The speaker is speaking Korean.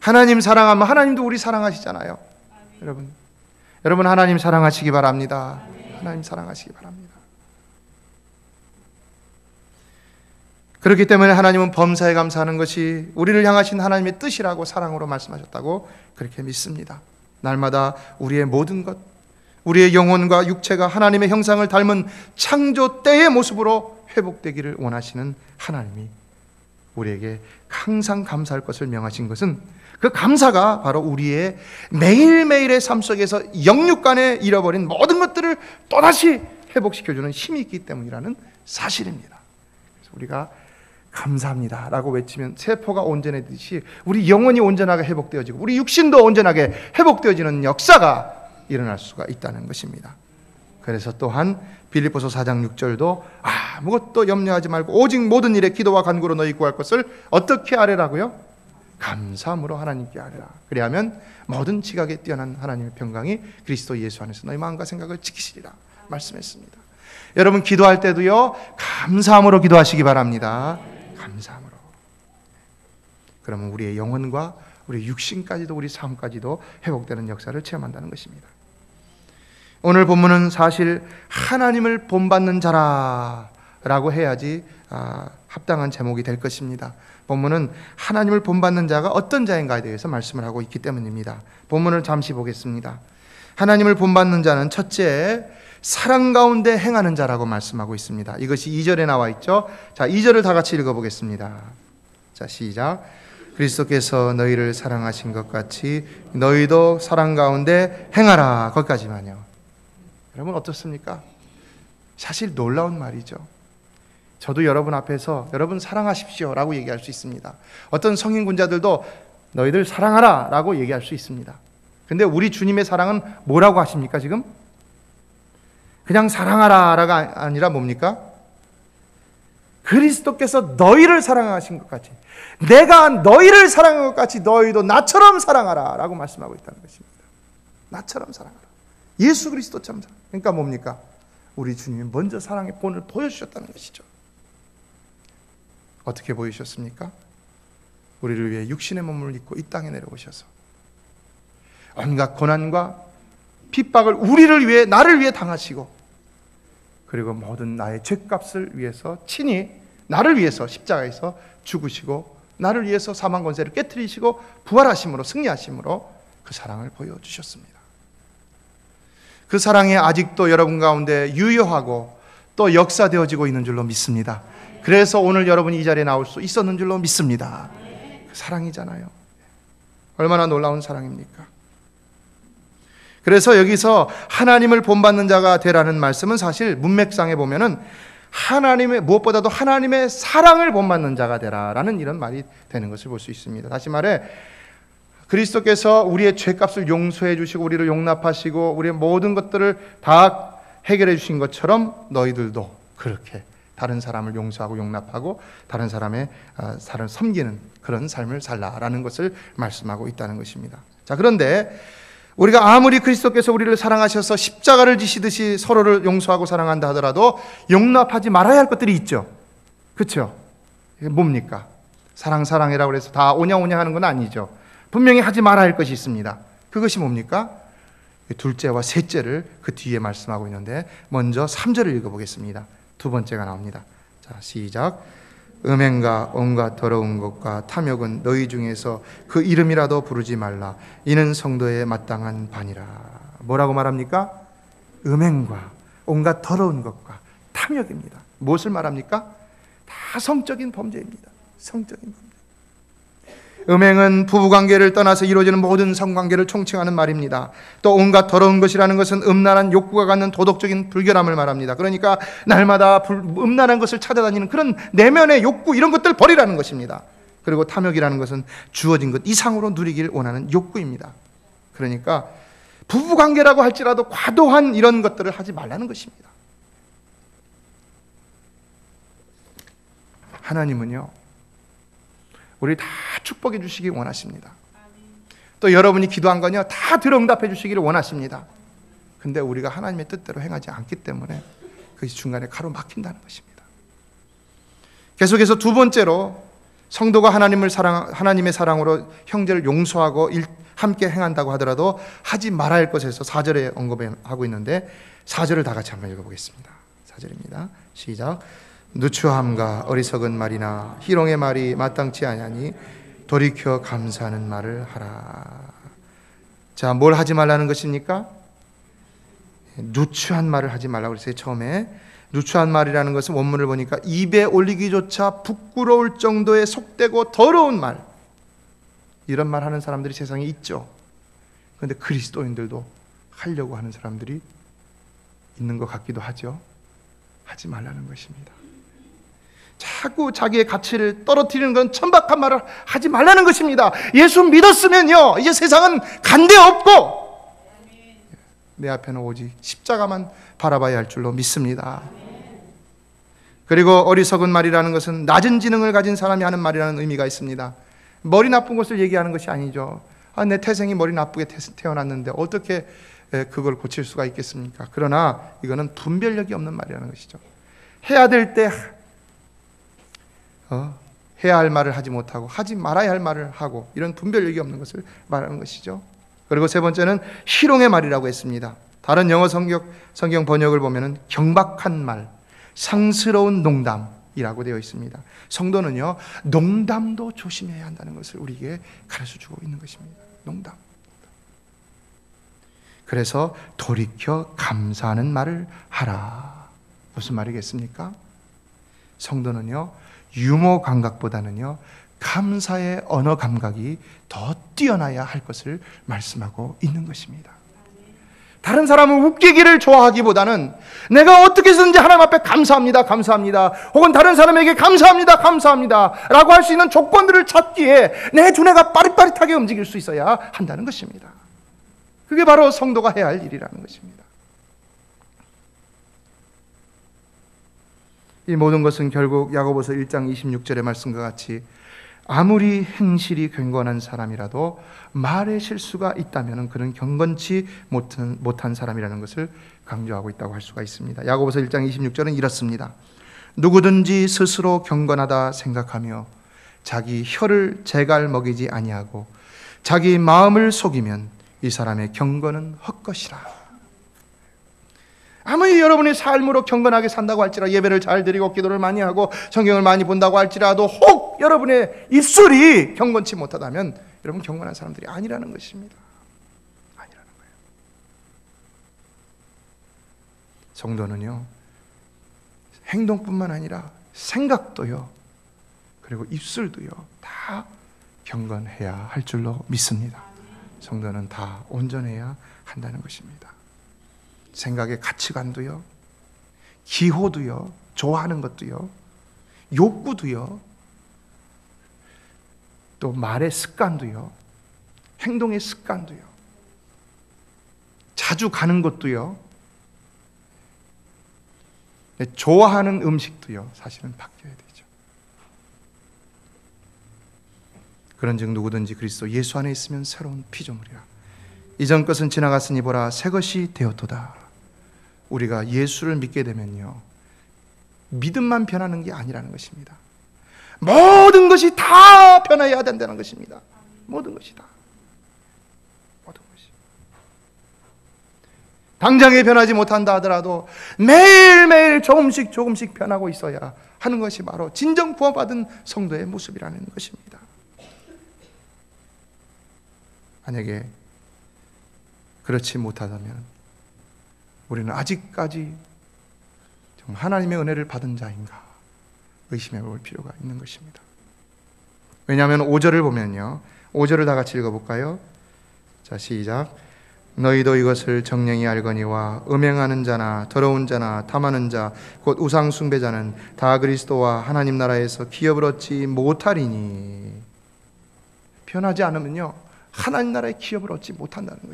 하나님 사랑하면 하나님도 우리 사랑하시잖아요. 여러분 하나님 사랑하시기 바랍니다. 하나님 사랑하시기 바랍니다. 그렇기 때문에 하나님은 범사에 감사하는 것이 우리를 향하신 하나님의 뜻이라고 사랑으로 말씀하셨다고 그렇게 믿습니다. 날마다 우리의 모든 것, 우리의 영혼과 육체가 하나님의 형상을 닮은 창조 때의 모습으로 회복되기를 원하시는 하나님이 우리에게 항상 감사할 것을 명하신 것은 그 감사가 바로 우리의 매일매일의 삶 속에서 영육간에 잃어버린 모든 것들을 또다시 회복시켜주는 힘이 있기 때문이라는 사실입니다. 그래서 우리가 감사합니다 라고 외치면 세포가 온전해지듯이 우리 영혼이 온전하게 회복되어지고 우리 육신도 온전하게 회복되어지는 역사가 일어날 수가 있다는 것입니다. 그래서 또한 빌립보서 4장 6절도 아무것도 염려하지 말고 오직 모든 일에 기도와 간구로 너희 구할 것을 어떻게 아뢰라고요? 감사함으로 하나님께 아뢰라. 그리하면 모든 지각에 뛰어난 하나님의 평강이 그리스도 예수 안에서 너희 마음과 생각을 지키시리라 말씀했습니다. 여러분 기도할 때도요 감사함으로 기도하시기 바랍니다. 감사함으로. 그러면 우리의 영혼과 우리 육신까지도 우리 삶까지도 회복되는 역사를 체험한다는 것입니다. 오늘 본문은 사실 하나님을 본받는 자라라고 해야지 합당한 제목이 될 것입니다. 본문은 하나님을 본받는 자가 어떤 자인가에 대해서 말씀을 하고 있기 때문입니다. 본문을 잠시 보겠습니다. 하나님을 본받는 자는 첫째, 사랑 가운데 행하는 자라고 말씀하고 있습니다. 이것이 2절에 나와 있죠. 자, 2절을 다 같이 읽어보겠습니다. 자, 시작. 그리스도께서 너희를 사랑하신 것 같이 너희도 사랑 가운데 행하라. 거기까지만요. 여러분 어떻습니까? 사실 놀라운 말이죠. 저도 여러분 앞에서 여러분 사랑하십시오 라고 얘기할 수 있습니다. 어떤 성인 군자들도 너희들 사랑하라 라고 얘기할 수 있습니다. 근데 우리 주님의 사랑은 뭐라고 하십니까 지금? 그냥 사랑하라가 아니라 뭡니까? 그리스도께서 너희를 사랑하신 것 같이 내가 너희를 사랑한 것 같이 너희도 나처럼 사랑하라 라고 말씀하고 있다는 것입니다. 나처럼 사랑하라. 예수 그리스도처럼 사랑. 그러니까 뭡니까? 우리 주님이 먼저 사랑의 본을 보여주셨다는 것이죠. 어떻게 보여주셨습니까? 우리를 위해 육신의 몸을 입고 이 땅에 내려오셔서 온갖 고난과 핍박을 우리를 위해 나를 위해 당하시고 그리고 모든 나의 죄값을 위해서 친히 나를 위해서 십자가에서 죽으시고 나를 위해서 사망 권세를 깨트리시고 부활하심으로 승리하심으로 그 사랑을 보여주셨습니다. 그 사랑이 아직도 여러분 가운데 유효하고 또 역사되어지고 있는 줄로 믿습니다. 그래서 오늘 여러분이 이 자리에 나올 수 있었는 줄로 믿습니다. 그 사랑이잖아요. 얼마나 놀라운 사랑입니까? 그래서 여기서 하나님을 본받는 자가 되라는 말씀은 사실 문맥상에 보면은 하나님의 무엇보다도 하나님의 사랑을 본받는 자가 되라라는 이런 말이 되는 것을 볼 수 있습니다. 다시 말해 그리스도께서 우리의 죄값을 용서해 주시고 우리를 용납하시고 우리의 모든 것들을 다 해결해 주신 것처럼 너희들도 그렇게 다른 사람을 용서하고 용납하고 다른 사람의 사람을 섬기는 그런 삶을 살라라는 것을 말씀하고 있다는 것입니다. 자, 그런데 우리가 아무리 그리스도께서 우리를 사랑하셔서 십자가를 지시듯이 서로를 용서하고 사랑한다 하더라도 용납하지 말아야 할 것들이 있죠. 그렇죠? 이게 뭡니까? 사랑이라고 해서 다 오냐오냐 하는 건 아니죠. 분명히 하지 말아야 할 것이 있습니다. 그것이 뭡니까? 둘째와 셋째를 그 뒤에 말씀하고 있는데 먼저 3절을 읽어보겠습니다. 두 번째가 나옵니다. 자, 시작. 음행과 온갖 더러운 것과 탐욕은 너희 중에서 그 이름이라도 부르지 말라. 이는 성도의 마땅한 반이라. 뭐라고 말합니까? 음행과 온갖 더러운 것과 탐욕입니다. 무엇을 말합니까? 다 성적인 범죄입니다. 성적인 범죄. 음행은 부부관계를 떠나서 이루어지는 모든 성관계를 총칭하는 말입니다. 또 온갖 더러운 것이라는 것은 음란한 욕구가 갖는 도덕적인 불결함을 말합니다. 그러니까 날마다 음란한 것을 찾아다니는 그런 내면의 욕구 이런 것들 버리라는 것입니다. 그리고 탐욕이라는 것은 주어진 것 이상으로 누리길 원하는 욕구입니다. 그러니까 부부관계라고 할지라도 과도한 이런 것들을 하지 말라는 것입니다. 하나님은요 우리 다 축복해 주시기 원하십니다. 또 여러분이 기도한 건요 다 들어응답해 주시기를 원하십니다. 근데 우리가 하나님의 뜻대로 행하지 않기 때문에 그것이 중간에 가로막힌다는 것입니다. 계속해서 두 번째로 성도가 하나님의 사랑으로 형제를 용서하고 함께 행한다고 하더라도 하지 말아야 할 것에서 4절에 언급하고 있는데 4절을 다 같이 한번 읽어보겠습니다. 4절입니다. 시작. 누추함과 어리석은 말이나 희롱의 말이 마땅치 아니하니 돌이켜 감사하는 말을 하라. 자, 뭘 하지 말라는 것입니까? 누추한 말을 하지 말라고 그랬어요. 처음에 누추한 말이라는 것은 원문을 보니까 입에 올리기조차 부끄러울 정도의 속되고 더러운 말, 이런 말 하는 사람들이 세상에 있죠. 그런데 그리스도인들도 하려고 하는 사람들이 있는 것 같기도 하죠. 하지 말라는 것입니다. 자꾸 자기의 가치를 떨어뜨리는 건 천박한 말을 하지 말라는 것입니다. 예수 믿었으면요, 이제 세상은 간대 없고 내 앞에는 오직 십자가만 바라봐야 할 줄로 믿습니다. 그리고 어리석은 말이라는 것은 낮은 지능을 가진 사람이 하는 말이라는 의미가 있습니다. 머리 나쁜 것을 얘기하는 것이 아니죠. 내 태생이 머리 나쁘게 태어났는데 어떻게 그걸 고칠 수가 있겠습니까? 그러나 이거는 분별력이 없는 말이라는 것이죠. 해야 될 때 해야 할 말을 하지 못하고 하지 말아야 할 말을 하고, 이런 분별력이 없는 것을 말하는 것이죠. 그리고 세 번째는 희롱의 말이라고 했습니다. 다른 영어 성경 번역을 보면은 경박한 말, 상스러운 농담이라고 되어 있습니다. 성도는요, 농담도 조심해야 한다는 것을 우리에게 가르쳐주고 있는 것입니다. 농담. 그래서 돌이켜 감사하는 말을 하라. 무슨 말이겠습니까? 성도는요, 유머 감각보다는요, 감사의 언어 감각이 더 뛰어나야 할 것을 말씀하고 있는 것입니다. 다른 사람을 웃기기를 좋아하기보다는 내가 어떻게 해서든지 하나님 앞에 감사합니다, 감사합니다, 혹은 다른 사람에게 감사합니다, 감사합니다 라고 할 수 있는 조건들을 찾기에 내 두뇌가 빠릿빠릿하게 움직일 수 있어야 한다는 것입니다. 그게 바로 성도가 해야 할 일이라는 것입니다. 이 모든 것은 결국 야고보서 1장 26절의 말씀과 같이 아무리 행실이 경건한 사람이라도 말의 실수가 있다면 그는 경건치 못한 사람이라는 것을 강조하고 있다고 할 수가 있습니다. 야고보서 1장 26절은 이렇습니다. 누구든지 스스로 경건하다 생각하며 자기 혀를 재갈 먹이지 아니하고 자기 마음을 속이면 이 사람의 경건은 헛것이라. 아무리 여러분이 삶으로 경건하게 산다고 할지라도, 예배를 잘 드리고 기도를 많이 하고 성경을 많이 본다고 할지라도 혹 여러분의 입술이 경건치 못하다면 여러분 경건한 사람들이 아니라는 것입니다. 아니라는 거예요. 성도는요, 행동뿐만 아니라 생각도요, 그리고 입술도요, 다 경건해야 할 줄로 믿습니다. 성도는 다 온전해야 한다는 것입니다. 생각의 가치관도요, 기호도요, 좋아하는 것도요, 욕구도요, 또 말의 습관도요, 행동의 습관도요, 자주 가는 것도요, 좋아하는 음식도요, 사실은 바뀌어야 되죠. 그런즉 누구든지 그리스도 예수 안에 있으면 새로운 피조물이라. 이전 것은 지나갔으니 보라 새 것이 되었도다. 우리가 예수를 믿게 되면요, 믿음만 변하는 게 아니라는 것입니다. 모든 것이 다 변해야 된다는 것입니다. 모든 것이 다. 모든 것이. 당장에 변하지 못한다 하더라도 매일매일 조금씩 변하고 있어야 하는 것이 바로 진정 구원받은 성도의 모습이라는 것입니다. 만약에 그렇지 못하다면 우리는 아직까지 정말 하나님의 은혜를 받은 자인가 의심해 볼 필요가 있는 것입니다. 왜냐하면 5절을 보면요, 5절을 다 같이 읽어볼까요? 자, 시작. 너희도 이것을 정령이 알거니와 음행하는 자나 더러운 자나 탐하는 자 곧 우상 숭배자는 다 그리스도와 하나님 나라에서 기업을 얻지 못하리니. 변하지 않으면요, 하나님 나라의 기업을 얻지 못한다는 거예요.